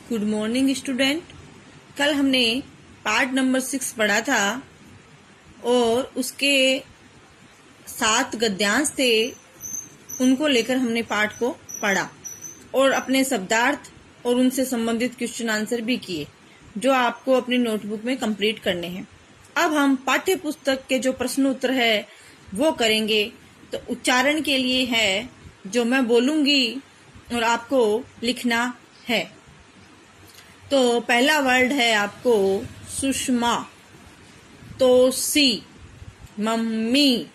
Good morning student. कल हमने part number 6 पढ़ा था और उसके 7 गद्यांश थे, उनको लेकर हमने पाठ को पढ़ा और अपने शब्दार्थ और उनसे संबंधित क्वेश्चन आंसर भी किए, जो आपको अपनी नोटबुक में कंप्लीट करने हैं। अब हम पाठ्य पुस्तक के जो प्रश्न उत्तर है वो करेंगे। तो उच्चारण के लिए है जो मैं बोलूंगी और आपको लिखना है। तो पहला वर्ड है आपको सुषमा, तोसी, मम्मी,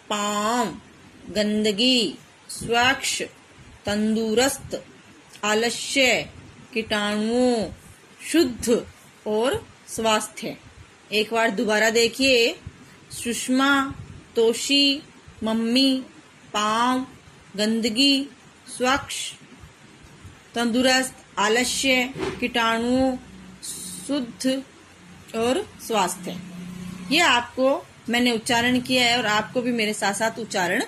पाम, गंदगी, स्वच्छ, तंदुरुस्त, आलस्य, कीटाणुओं, शुद्ध और स्वास्थ्य। एक बार दोबारा देखिए। सुषमा, तोशी, मम्मी, पाम, गंदगी, स्वच्छ, तंदुरुस्त, आलस्य, कीटाणुओं, शुद्ध और स्वास्थ्य। ये आपको मैंने उच्चारण किया है और आपको भी मेरे साथ साथ उच्चारण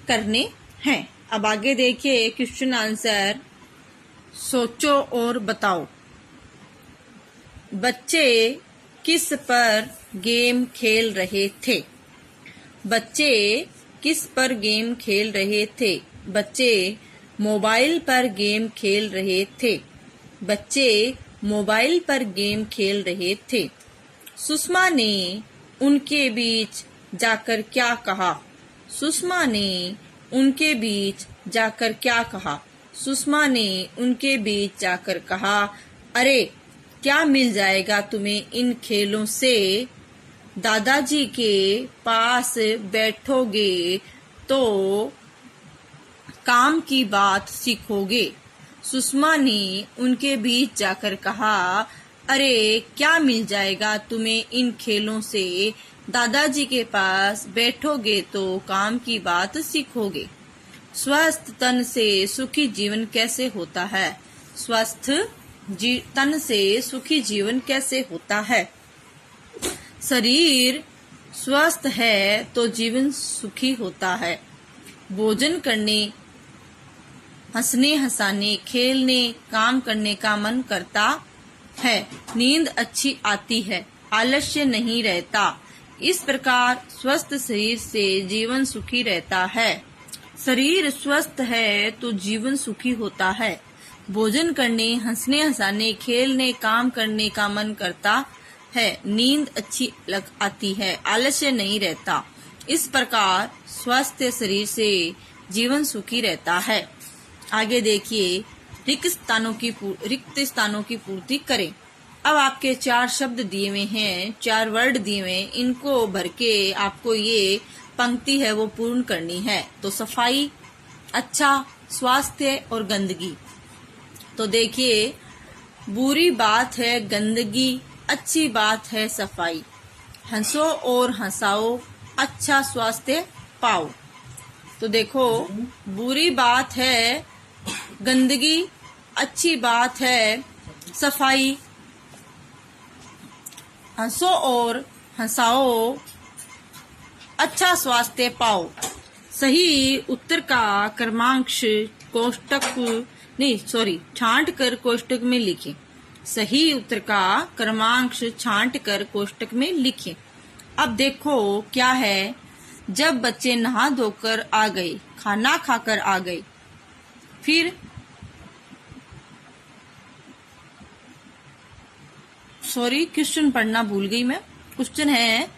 करने हैं। अब आगे देखिए क्वेश्चन आंसर। सोचो और बताओ। बच्चे किस पर गेम खेल रहे थे? बच्चे किस पर गेम खेल रहे थे? बच्चे मोबाइल पर गेम खेल रहे थे। बच्चे मोबाइल पर गेम खेल रहे थे। सुषमा ने उनके बीच जाकर क्या कहा? सुषमा ने उनके बीच जाकर क्या कहा? सुषमा ने उनके बीच जाकर कहा, अरे क्या मिल जाएगा तुम्हें इन खेलों से? दादाजी के पास बैठोगे तो काम की बात सीखोगे। सुषमा ने उनके बीच जाकर कहा, अरे क्या मिल जाएगा तुम्हें इन खेलों से? दादाजी के पास बैठोगे तो काम की बात सीखोगे। स्वस्थ तन से सुखी जीवन कैसे होता है? स्वस्थ तन से सुखी जीवन कैसे होता है? शरीर स्वस्थ है तो जीवन सुखी होता है। भोजन करने, हंसने हंसाने, खेलने, काम करने का मन करता है। नींद अच्छी आती है, आलस्य नहीं रहता। इस प्रकार स्वस्थ शरीर से जीवन सुखी रहता है। शरीर स्वस्थ है तो जीवन सुखी होता है। भोजन करने, हंसने हंसाने, खेलने, काम करने का मन करता है। नींद अच्छी आती है, आलस्य नहीं रहता। इस प्रकार स्वस्थ शरीर से जीवन सुखी रहता है। आगे देखिए, रिक्त स्थानों की पूर्ति करें। अब आपके 4 शब्द दिए हुए हैं, 4 वर्ड दिए हुए हैं, इनको भर के आपको ये पंक्ति है वो पूर्ण करनी है। तो सफाई, अच्छा, स्वास्थ्य और गंदगी। तो देखिए, बुरी बात है गंदगी, अच्छी बात है सफाई। हंसो और हंसाओ, अच्छा स्वास्थ्य पाओ। तो देखो, बुरी बात है गंदगी, अच्छी बात है सफाई। हंसो और हंसाओ, अच्छा स्वास्थ्य पाओ। सही उत्तर का क्रमांश छांट कर कोष्टक में लिखें। सही उत्तर का क्रमांश छांट कर कोष्टक में लिखें। अब देखो क्या है। जब बच्चे नहा धोकर आ गए, खाना खाकर आ गए, फिर क्वेश्चन पढ़ना भूल गई मैं। क्वेश्चन है,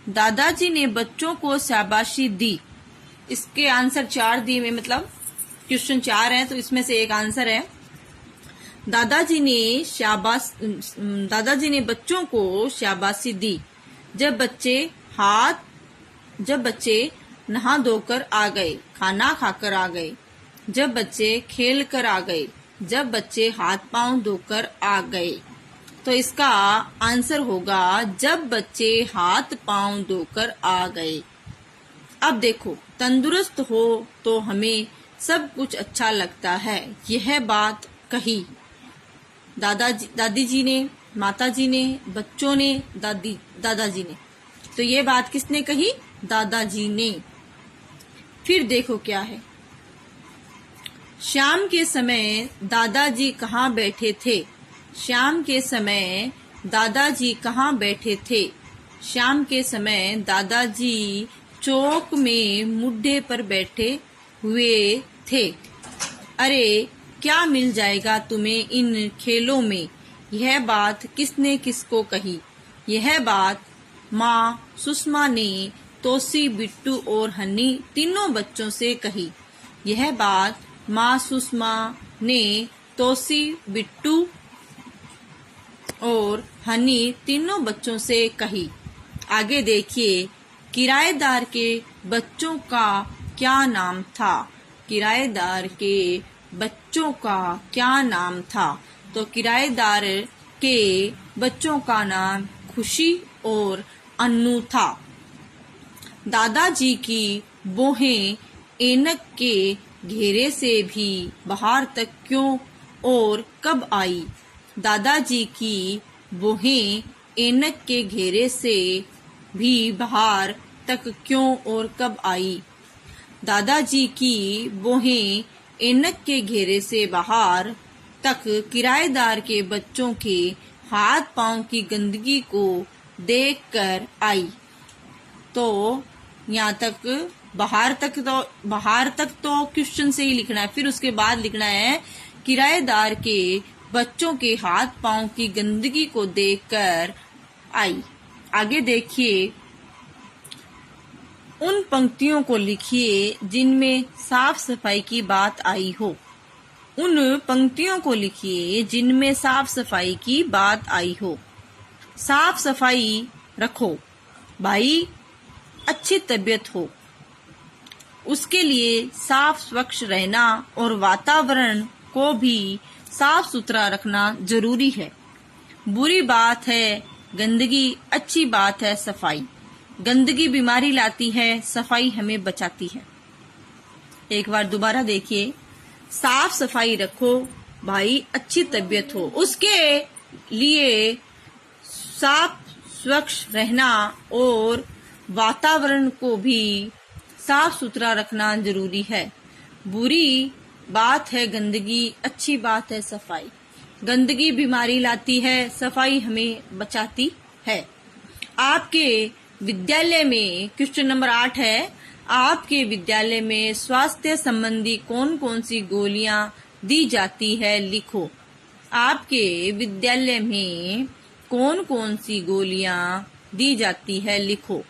दादाजी ने बच्चों को शाबाशी दी। इसके आंसर 4 दिए में, मतलब क्वेश्चन 4 है तो इसमें से एक आंसर है। दादाजी ने बच्चों को शाबाशी दी जब बच्चे नहा धोकर आ गए, खाना खाकर आ गए, जब बच्चे खेल कर आ गए, जब बच्चे हाथ पांव धोकर आ गए। तो इसका आंसर होगा जब बच्चे हाथ पांव धोकर आ गए। अब देखो, तंदुरुस्त हो तो हमें सब कुछ अच्छा लगता है। यह बात कही दादी जी ने, माता जी ने, बच्चों ने, दादाजी ने। तो ये बात किसने कही? दादाजी ने। फिर देखो क्या है। शाम के समय दादाजी कहाँ बैठे थे? शाम के समय दादाजी कहाँ बैठे थे? शाम के समय दादाजी चौक में मुड्ढे पर बैठे हुए थे। अरे क्या मिल जाएगा तुम्हें इन खेलों में? यह बात किसने किसको कही? यह बात माँ सुषमा ने तोसी, बिट्टू और हनी तीनों बच्चों से कही। यह बात माँ सुषमा ने तोसी, बिट्टू और हनी तीनों बच्चों से कही। आगे देखिए, किराएदार के बच्चों का क्या नाम था? किराएदार के बच्चों का क्या नाम था? तो किराएदार के बच्चों का नाम खुशी और अन्नू था। दादाजी की बोहें ऐनक के घेरे से भी बाहर तक क्यों और कब आई? दादाजी की बोहें ऐनक के घेरे से भी बाहर तक क्यों और कब आई? दादाजी की बोहें ऐनक के घेरे से बाहर तक किराएदार के बच्चों के हाथ पांव की गंदगी को देखकर आई। तो यहाँ तक बाहर तक तो क्वेश्चन से ही लिखना है। फिर उसके बाद लिखना है किराएदार के बच्चों के हाथ पांव की गंदगी को देखकर आई। आगे देखिए, उन पंक्तियों को लिखिए जिनमें साफ सफाई की बात आई हो। उन पंक्तियों को लिखिए जिनमें साफ सफाई की बात आई हो। साफ सफाई रखो भाई, अच्छी तबीयत हो। उसके लिए साफ स्वच्छ रहना और वातावरण को भी साफ सुथरा रखना जरूरी है। बुरी बात है गंदगी, अच्छी बात है सफाई। गंदगी बीमारी लाती है, सफाई हमें बचाती है। एक बार दोबारा देखिए, साफ सफाई रखो भाई, अच्छी तबीयत हो। उसके लिए साफ स्वच्छ रहना और वातावरण को भी साफ सुथरा रखना जरूरी है। बुरी बात है गंदगी, अच्छी बात है सफाई। गंदगी बीमारी लाती है, सफाई हमें बचाती है। आपके विद्यालय में क्वेश्चन नंबर 8 है, आपके विद्यालय में स्वास्थ्य संबंधी कौन कौन सी गोलियां दी जाती है? लिखो। आपके विद्यालय में कौन कौन सी गोलियां दी जाती है? लिखो।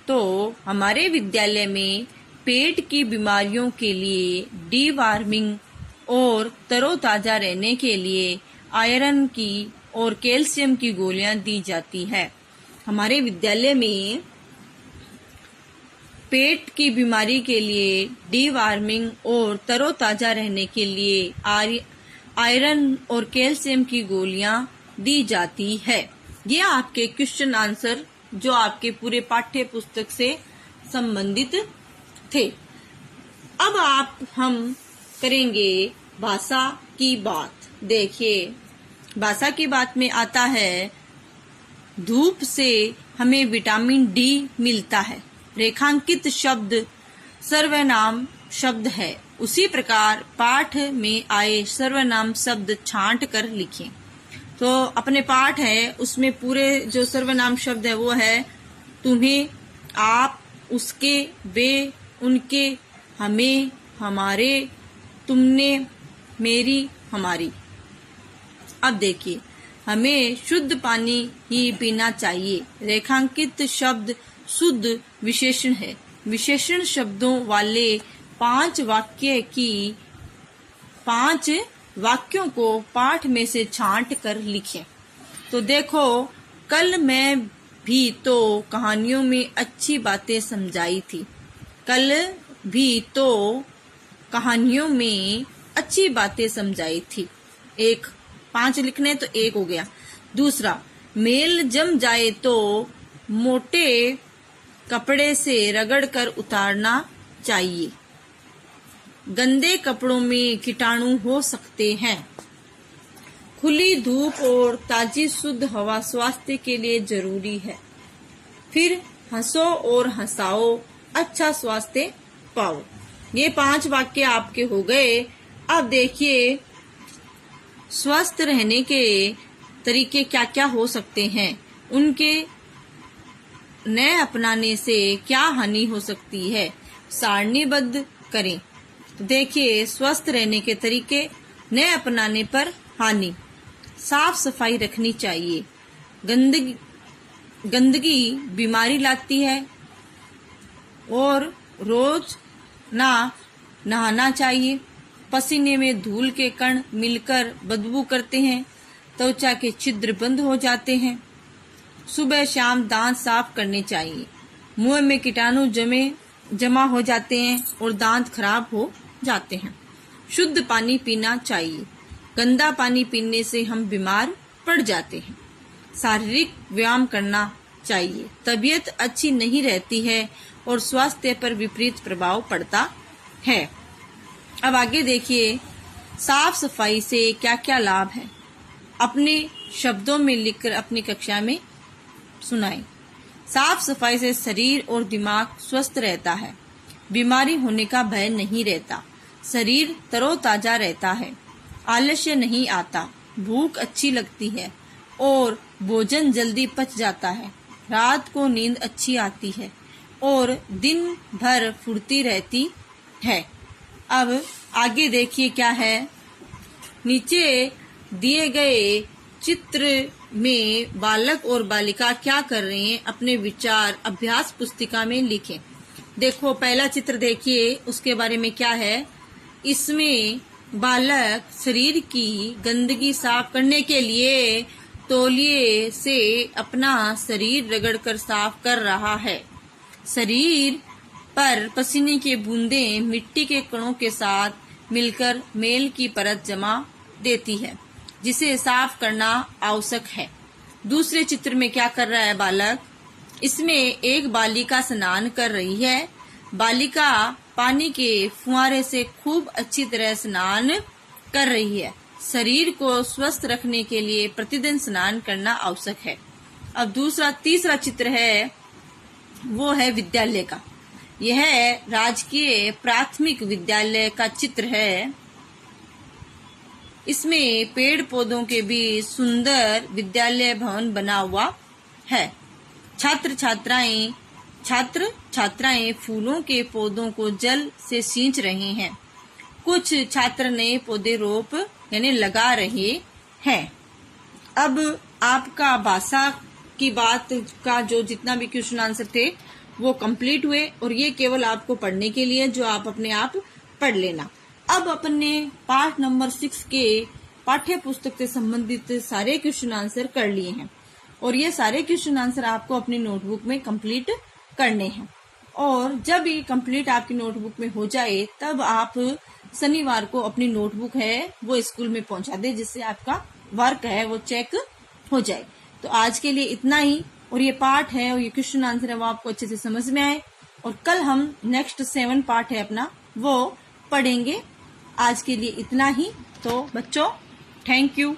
तो हमारे विद्यालय में पेट की बीमारियों के लिए डीवार्मिंग और तरोताजा रहने के लिए आयरन की और कैल्शियम की गोलियां दी जाती है। हमारे विद्यालय में पेट की बीमारी के लिए डीवार्मिंग और तरोताजा रहने के लिए आयरन और कैल्शियम की गोलियां दी जाती है। ये आपके क्वेश्चन आंसर जो आपके पूरे पाठ्य पुस्तक से संबंधित थे। अब हम करेंगे भाषा की बात। देखिए, भाषा की बात में आता है, धूप से हमें विटामिन डी मिलता है। रेखांकित शब्द सर्वनाम शब्द है। उसी प्रकार पाठ में आए सर्वनाम शब्द छांट कर लिखें। तो अपने पाठ है उसमें पूरे जो सर्वनाम शब्द है वो है तुम्हें, आप, उसके, वे, उनके, हमें, हमारे, तुमने, मेरी, हमारी। अब देखिए, हमें शुद्ध पानी ही पीना चाहिए। रेखांकित शब्द शुद्ध विशेषण है। विशेषण शब्दों वाले 5 वाक्यों को पाठ में से छांट कर लिखें। तो देखो, कल मैं भी तो कहानियों में अच्छी बातें समझाई थी। कल भी तो कहानियों में अच्छी बातें समझाई थी। 5 लिखने तो 1 हो गया। दूसरा, मेल जम जाए तो मोटे कपड़े से रगड़ कर उतारना चाहिए। गंदे कपड़ों में कीटाणु हो सकते हैं। खुली धूप और ताजी शुद्ध हवा स्वास्थ्य के लिए जरूरी है। फिर हंसो और हंसाओ, अच्छा स्वास्थ्य पाओ। ये 5 वाक्य आपके हो गए। अब देखिए, स्वस्थ रहने के तरीके क्या क्या हो सकते हैं, उनके नए अपनाने से क्या हानि हो सकती है, सारणीबद्ध करें। तो देखिए, स्वस्थ रहने के तरीके, नए अपनाने पर हानि, साफ सफाई रखनी चाहिए, गंदगी बीमारी लाती है और रोज नहाना चाहिए। पसीने में धूल के कण मिलकर बदबू करते हैं, त्वचा के छिद्र बंद हो जाते हैं। सुबह शाम दांत साफ करने चाहिए, मुंह में कीटाणु जमा हो जाते हैं और दांत खराब हो जाते हैं। शुद्ध पानी पीना चाहिए, गंदा पानी पीने से हम बीमार पड़ जाते हैं। शारीरिक व्यायाम करना चाहिए, तबीयत अच्छी नहीं रहती है और स्वास्थ्य पर विपरीत प्रभाव पड़ता है। अब आगे देखिए, साफ सफाई से क्या क्या लाभ है, अपने शब्दों में लिखकर अपनी कक्षा में सुनाएं। साफ सफाई से शरीर और दिमाग स्वस्थ रहता है, बीमारी होने का भय नहीं रहता, शरीर तरोताजा रहता है, आलस्य नहीं आता, भूख अच्छी लगती है और भोजन जल्दी पच जाता है, रात को नींद अच्छी आती है और दिन भर फुर्ती रहती है। अब आगे देखिए क्या है, नीचे दिए गए चित्र में बालक और बालिका क्या कर रहे हैं, अपने विचार अभ्यास पुस्तिका में लिखें। देखो, पहला चित्र देखिए, उसके बारे में क्या है। इसमें बालक शरीर की गंदगी साफ करने के लिए तौलिए से अपना शरीर रगड़कर साफ कर रहा है। शरीर पर पसीने की बूंदें मिट्टी के कणों के साथ मिलकर मेल की परत जमा देती है, जिसे साफ करना आवश्यक है। दूसरे चित्र में क्या कर रहा है बालक, इसमें एक बालिका स्नान कर रही है। बालिका पानी के फुहारे से खूब अच्छी तरह स्नान कर रही है। शरीर को स्वस्थ रखने के लिए प्रतिदिन स्नान करना आवश्यक है। अब तीसरा चित्र है, वो है विद्यालय का। यह राजकीय प्राथमिक विद्यालय का चित्र है। इसमें पेड़ पौधों के बीच सुंदर विद्यालय भवन बना हुआ है। छात्र छात्राएं फूलों के पौधों को जल से सींच रहे हैं। कुछ छात्र नए पौधे रोप यानी लगा रहे हैं। अब आपका भाषा की बात का जो जितना भी क्वेश्चन आंसर थे वो कंप्लीट हुए और ये केवल आपको पढ़ने के लिए, जो आप अपने आप पढ़ लेना। अब अपने पाठ नंबर 6 के पाठ्य पुस्तक से संबंधित सारे क्वेश्चन आंसर कर लिए हैं और ये सारे क्वेश्चन आंसर आपको अपनी नोटबुक में कंप्लीट करने हैं। और जब ये कंप्लीट आपकी नोटबुक में हो जाए तब आप शनिवार को अपनी नोटबुक है वो स्कूल में पहुंचा दे, जिससे आपका वर्क है वो चेक हो जाए। तो आज के लिए इतना ही, और ये पार्ट है और ये क्वेश्चन आंसर है वो आपको अच्छे से समझ में आए, और कल हम नेक्स्ट 7 पार्ट है अपना वो पढ़ेंगे। आज के लिए इतना ही। तो बच्चों, थैंक यू।